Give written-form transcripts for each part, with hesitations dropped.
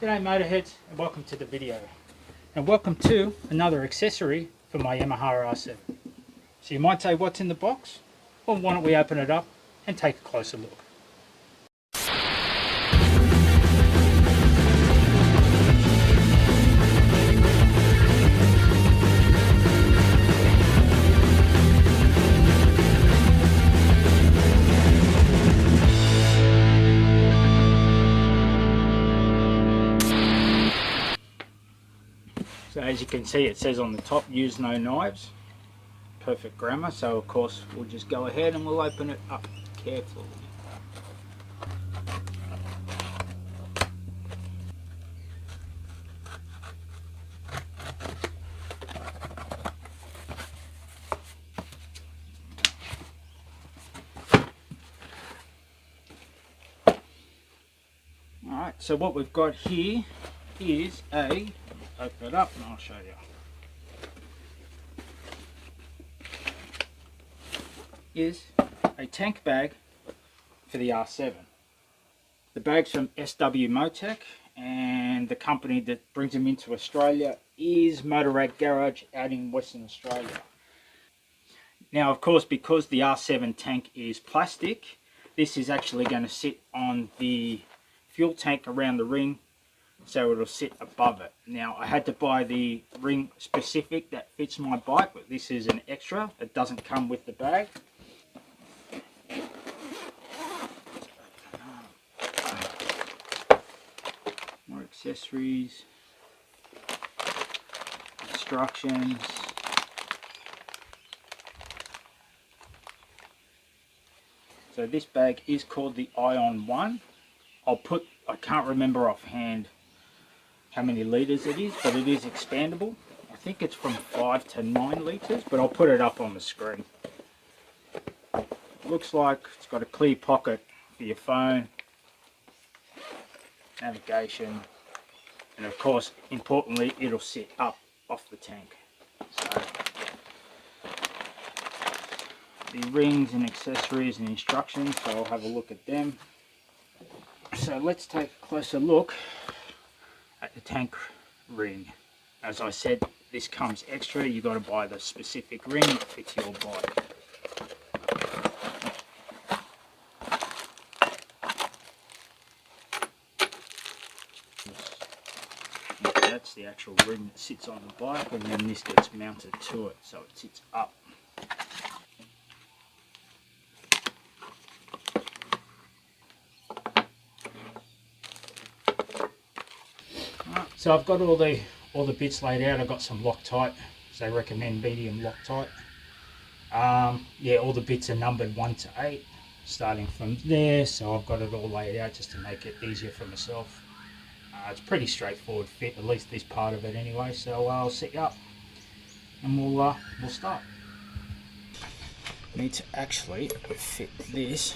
G'day Motorheads and welcome to the video. And welcome to another accessory for my Yamaha R7. So you might say, what's in the box? Well, why don't we open it up and take a closer look. So as you can see, it says on the top, use no knives. Perfect grammar, so of course we'll just go ahead and we'll open it up carefully. Alright, so what we've got here is open it up and I'll show you. Is a tank bag for the R7. The bag's from SW Motech, and the company that brings them into Australia is Motorrad Garage out in Western Australia. Now of course, because the R7 tank is plastic, this is actually going to sit on the fuel tank around the ring, so it'll sit above it. Now I had to buy the ring specific that fits my bike, but this is an extra. It doesn't come with the bag. More accessories, instructions. So this bag is called the Ion 1. I can't remember offhand how many litres it is, but it is expandable. I think it's from 5 to 9 litres, but I'll put it up on the screen. Looks like it's got a clear pocket for your phone, navigation, and of course, importantly, it'll sit up off the tank. So the rings and accessories and instructions, so I'll have a look at them. So let's take a closer look at the tank ring. As I said, this comes extra. You've got to buy the specific ring that fits your bike. That's the actual ring that sits on the bike, and then this gets mounted to it, so it sits up. Right, so I've got all the bits laid out. I've got some Loctite, so I recommend medium Loctite. Yeah, all the bits are numbered 1 to 8, starting from there, so I've got it all laid out just to make it easier for myself. It's pretty straightforward fit, at least this part of it anyway, so I'll set you up and we'll start. I need to actually fit this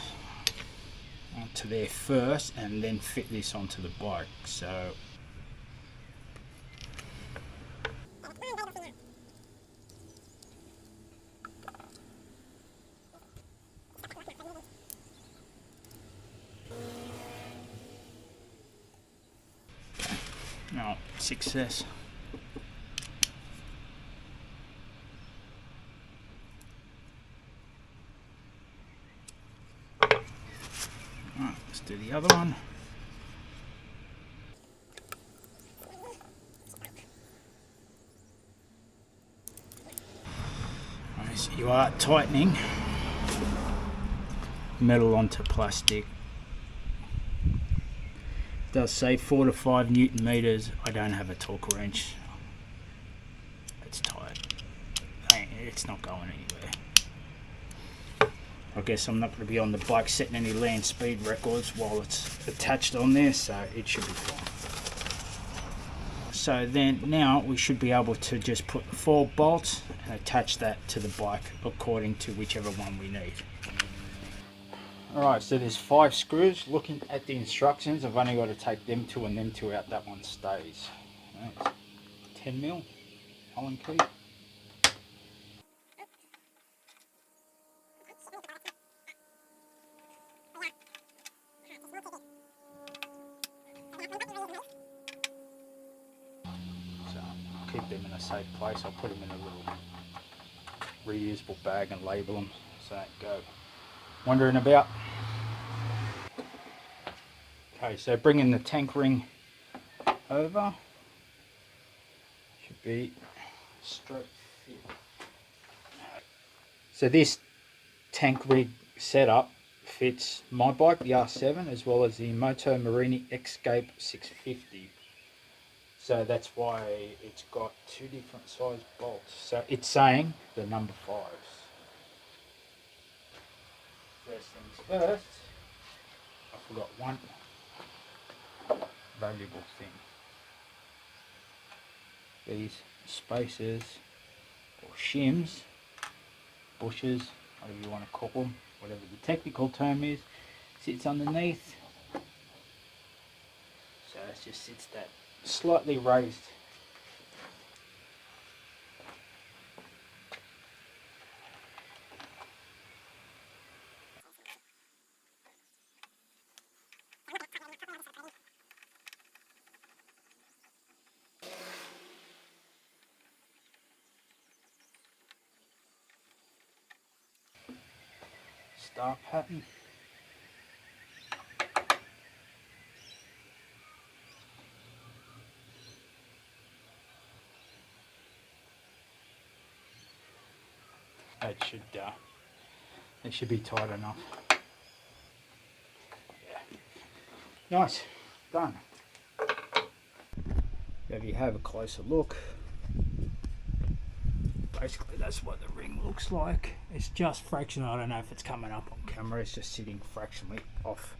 onto there first and then fit this onto the bike, so no success. Right, let's do the other one. As you are tightening metal onto plastic. It does say 4 to 5 Newton meters. I don't have a torque wrench. It's tight. It's not going anywhere. I guess I'm not going to be on the bike setting any land speed records while it's attached on there, so it should be fine. So then now we should be able to just put 4 bolts and attach that to the bike according to whichever one we need. Alright, so there's 5 screws. Looking at the instructions, I've only got to take them 2 and them 2 out. That one stays. Right. 10mm Allen key. keep them in a safe place. I'll put them in a little reusable bag and label them so they don't go wandering about. Okay, so bringing the tank ring over, should be straight fit. So this tank rig setup fits my bike, the R7, as well as the Moto Morini Escape 650. So that's why it's got two different size bolts. So it's saying the number 5s. First things first, I forgot one valuable thing. These spacers or shims, bushes, whatever you want to call them, whatever the technical term is, sits underneath. So it just sits that slightly raised. Star pattern. It should be tight enough. Yeah. Nice, done. If you have a closer look, basically that's what the ring looks like. It's just fractional. I don't know if it's coming up on camera. It's just sitting fractionally off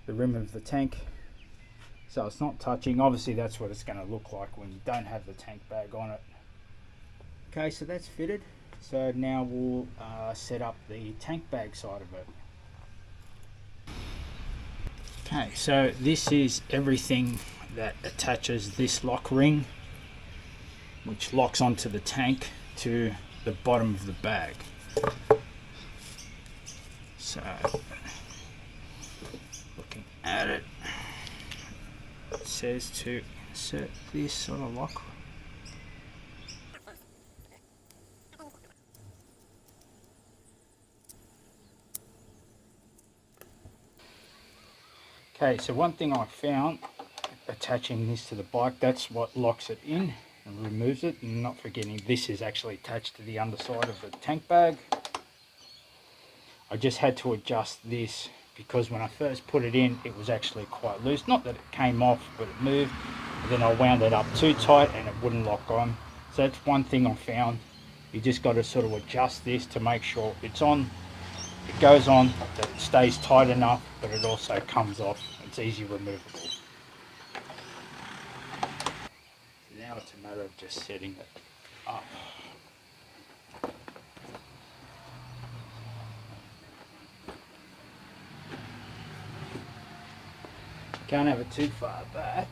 the rim of the tank, so it's not touching. Obviously that's what it's going to look like when you don't have the tank bag on it. Okay, so that's fitted. So now we'll set up the tank bag side of it. Okay, so this is everything that attaches this lock ring, which locks onto the tank to the bottom of the bag. So looking at it, it says to insert this sort of lock. Okay, so one thing I found attaching this to the bike, that's what locks it in and removes it. And not forgetting, this is actually attached to the underside of the tank bag. I just had to adjust this because when I first put it in, it was actually quite loose. Not that it came off, but it moved. And then I wound it up too tight and it wouldn't lock on. So that's one thing I found. You just got to sort of adjust this to make sure it's on. It goes on, that it stays tight enough, but it also comes off. It's easy removable. So now it's a matter of just setting it up. Can't have it too far back.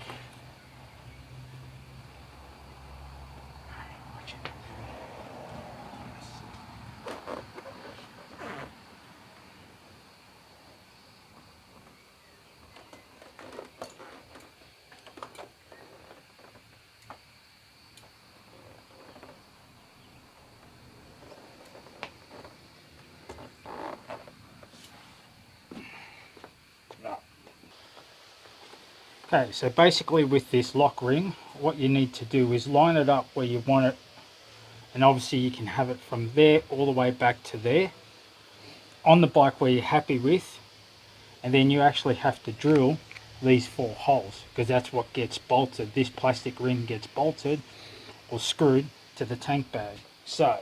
Okay, so basically with this lock ring, what you need to do is line it up where you want it, and obviously you can have it from there all the way back to there on the bike where you're happy with, and then you actually have to drill these 4 holes because that's what gets bolted. This plastic ring gets bolted or screwed to the tank bag. So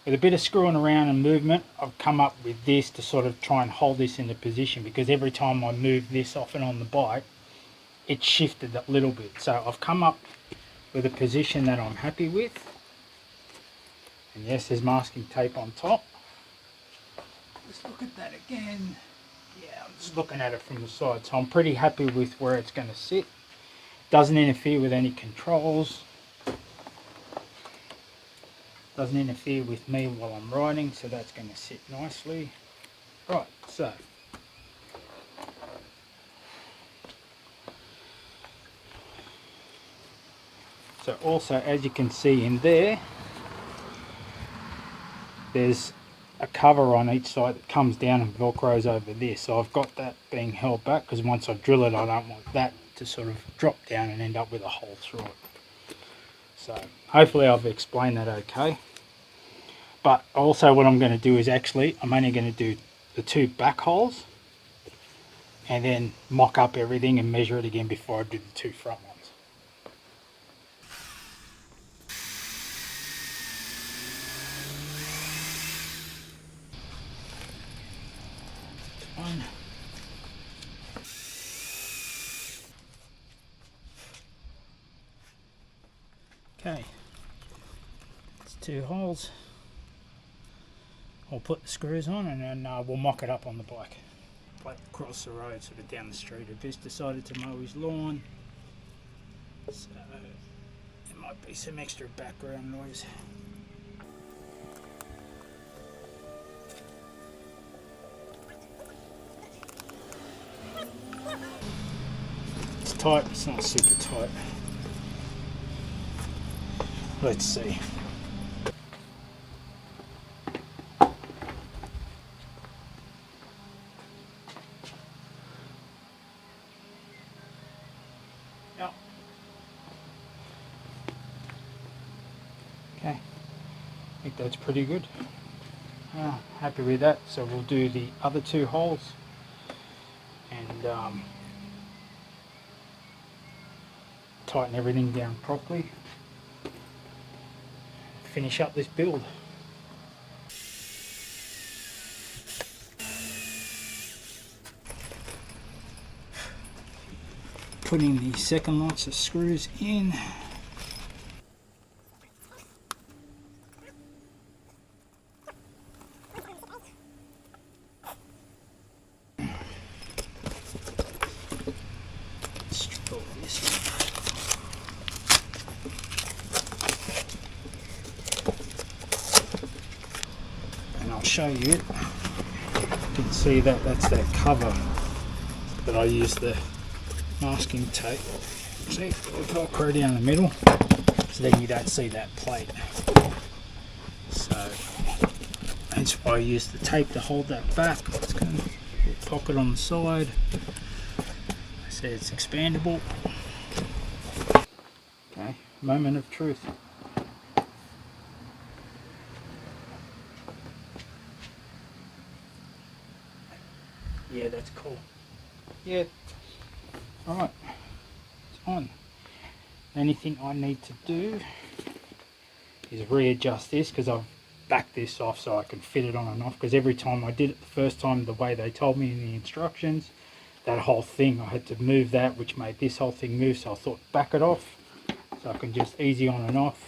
with a bit of screwing around and movement, I've come up with this to sort of try and hold this into position, because every time I move this off and on the bike, it shifted a little bit. So I've come up with a position that I'm happy with. And yes, there's masking tape on top. Let's look at that again. Yeah, I'm just looking at it from the side. So I'm pretty happy with where it's going to sit. Doesn't interfere with any controls. Doesn't interfere with me while I'm riding, so that's going to sit nicely. Right, so So also, as you can see in there, there's a cover on each side that comes down and velcros over this. So I've got that being held back because once I drill it, I don't want that to sort of drop down and end up with a hole through it. So hopefully I've explained that okay. But also what I'm going to do is I'm only going to do the 2 back holes and then mock up everything and measure it again before I do the 2 front ones. One. Okay, it's 2 holes. I'll put the screws on and then we'll mock it up on the bike. Like across the road, sort of down the street. I've just decided to mow his lawn, so there might be some extra background noise. It's tight, it's not super tight. Let's see. Yep. Okay, I think that's pretty good. Happy with that. So we'll do the other 2 holes and tighten everything down properly. Finish up this build. Putting the second lots of screws in. Strip all this. And I'll show you. You can see that that's that cover that I use the masking tape. See, Velcro down the middle, so then you don't see that plate. So that's why I use the tape to hold that back. It's got a pocket on the side. I said it's expandable. Okay, moment of truth. Yeah, that's cool. Yeah. Alright, it's on. Anything I need to do is readjust this because I've backed this off so I can fit it on and off, because every time I did it the first time the way they told me in the instructions, that whole thing I had to move that, which made this whole thing move, so I thought back it off so I can just easy on and off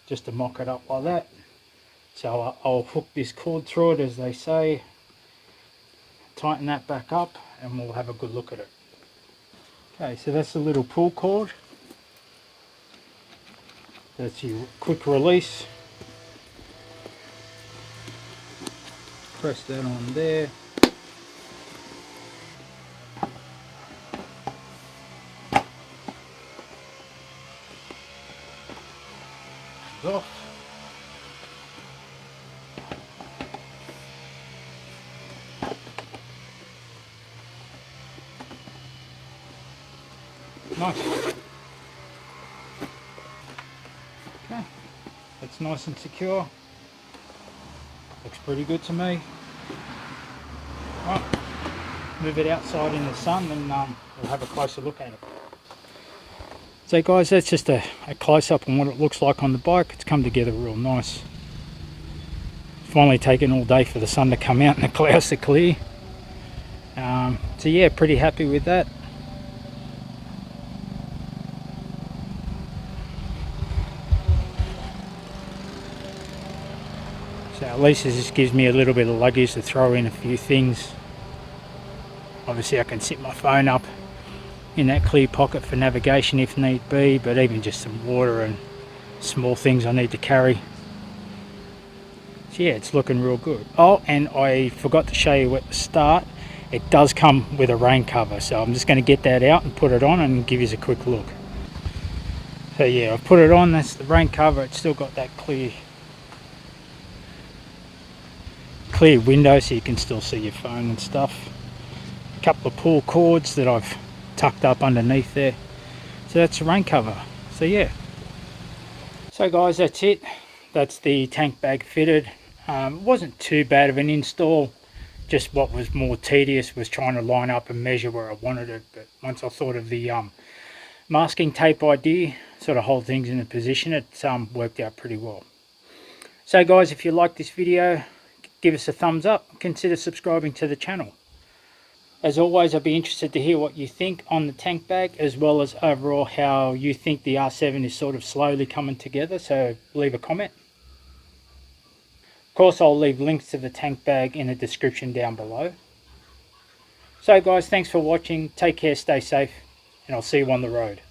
just to mock it up like that. So I'll hook this cord through it as they say, tighten that back up and we'll have a good look at it. Okay, so that's the little pull cord. That's your quick release. Press that on there. Off. Nice. Okay, that's nice and secure. Looks pretty good to me. Right, move it outside in the sun and we'll have a closer look at it. So guys, that's just a close-up on what it looks like on the bike. It's come together real nice. Finally taken all day for the sun to come out and the clouds to clear. So yeah, pretty happy with that. So at least it just gives me a little bit of luggage to throw in a few things. Obviously I can sit my phone up in that clear pocket for navigation if need be, but even just some water and small things I need to carry. So yeah, it's looking real good. Oh, and I forgot to show you at the start, it does come with a rain cover, so I'm just going to get that out and put it on and give you a quick look. So yeah, I've put it on. That's the rain cover. It's still got that clear window, so you can still see your phone and stuff. A couple of pull cords that I've tucked up underneath there. So that's the rain cover. So yeah. So guys, that's it. That's the tank bag fitted. Wasn't too bad of an install. Just what was more tedious was trying to line up and measure where I wanted it. But once I thought of the masking tape idea, sort of hold things in a position, it worked out pretty well. So guys, if you like this video, give us a thumbs up. Consider subscribing to the channel. As always, I'd be interested to hear what you think on the tank bag, as well as overall how you think the R7 is sort of slowly coming together. So leave a comment. Of course, I'll leave links to the tank bag in the description down below. So guys, thanks for watching. Take care, stay safe, and I'll see you on the road.